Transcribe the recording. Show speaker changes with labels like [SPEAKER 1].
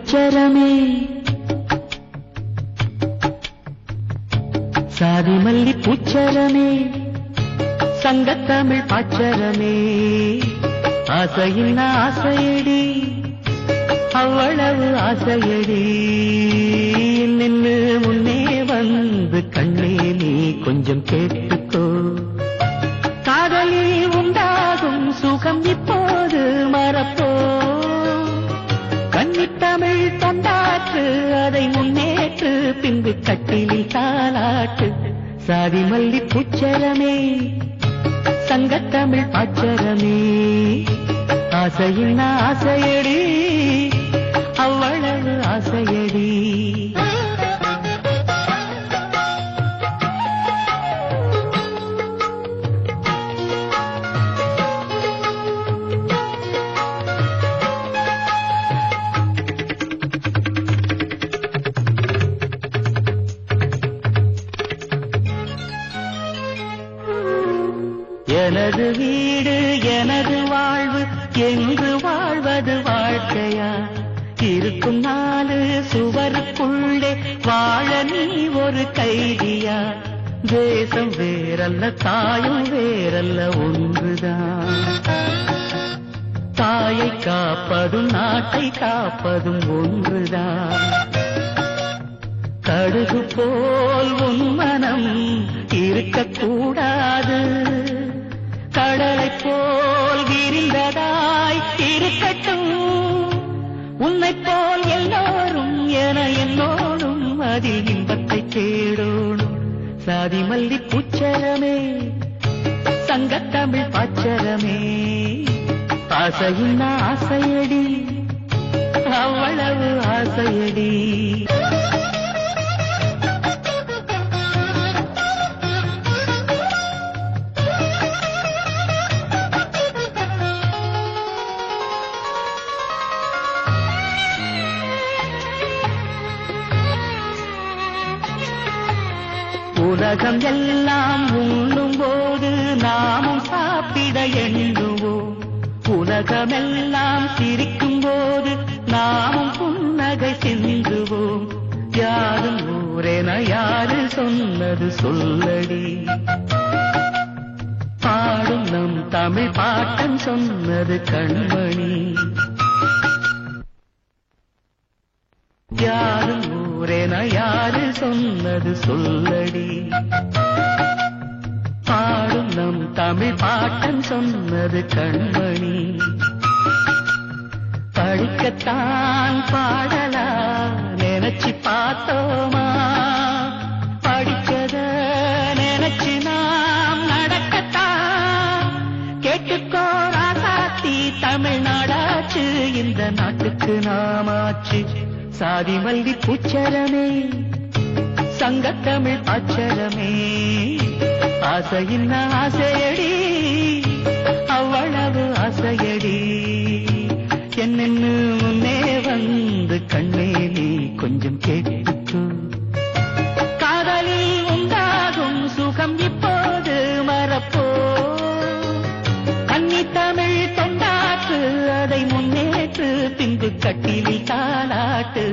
[SPEAKER 1] பூச்சரமே சாதி மல்லி பூச்சரமே சங்கத்தமிழ் பாச்சரமே ஆசையின் ஆசையடி அவ்வளவு ஆசையடி நின்னு முன்னே வந்து கண்ணே நீ கொஞ்சம் கேட்டுக்கோ காதலில் உண்டாகும் சுகம் இப்போது மறப்போ கன்னித்தமிழ் தொண்டாற்று அதை முன்னேற்று பின்பு கட்டிலில் தாலாட்டு சாதி மல்லி பூச்சரமே சங்கத்தமிழ் பாச்சரமே ஆசையின் ஆசையடி அவ்வளவு ஆசையடி எனது வீடு எனது வாழ்வு என்று வாழ்வது வாழ்க்கையா இருக்கும் நாலு சுவருக்குள்ளே வாழ நீ ஒரு கைதியா தேசம் வேறல்ல தாயும் வேறல்ல ஒன்றுதான் தாயை காப்பதும் நாட்டை காப்பதும் ஒன்றுதான் கடுகு போல் உன் மனம் இருக்கக்கூடாது கடலை போல் விரிந்ததாய் இருக்கட்டும் உன்னை போல் எல்லோரும் என என்னோடும் அதில் இன்பத்தை தேடோடும் சாதி மல்லி பூச்சரமே சங்கத்தமிழ் பாச்சரமே ஆசையின் ஆசையடி அவ்வளவு ஆசையடி உலகம் எல்லாம் உண்ணும் போது நாமும் சாப்பிட எண்ணுவோம் உலகமெல்லாம் சிரிக்கும் போது நாமும் புன்னகை சிந்துவோம் யாரும் ஊரென யாரு சொன்னது சொல்லடி பாடும் நம் தமிழ் பாட்டன் சொன்னது கண்மணி யாரும் ஊரென யாரு சொன்னது சொல்லடி பாடும் நம் தமிழ் பாட்டன் சொன்னது கண்மணி படிக்கத்தான் பாடலா நினைச்சு பார்த்தோமா படிச்சத நினைச்சு நாம் நடக்கத்தான் கேட்டுக்கோ ராசாத்தி தமிழ்நாடாச்சு இந்த நாட்டுக்கு நாமாச்சு சாதி மல்லி பூச்சரமே சங்கத்தமிழ் பாச்சரமே ஆசையின் ஆசையடி அவ்வளவு ஆசையடி என்னென்னு முன்னே வந்து கண்ணே நீ கொஞ்சம் கேட்டுக்கோ காதலில் உண்டாகும் சுகம் இப்போது மறப்போ கன்னித்தமிழ் தொண்டாற்று அதை முன்னேற்று பின்பு கட்டிலில் தாலாட்டு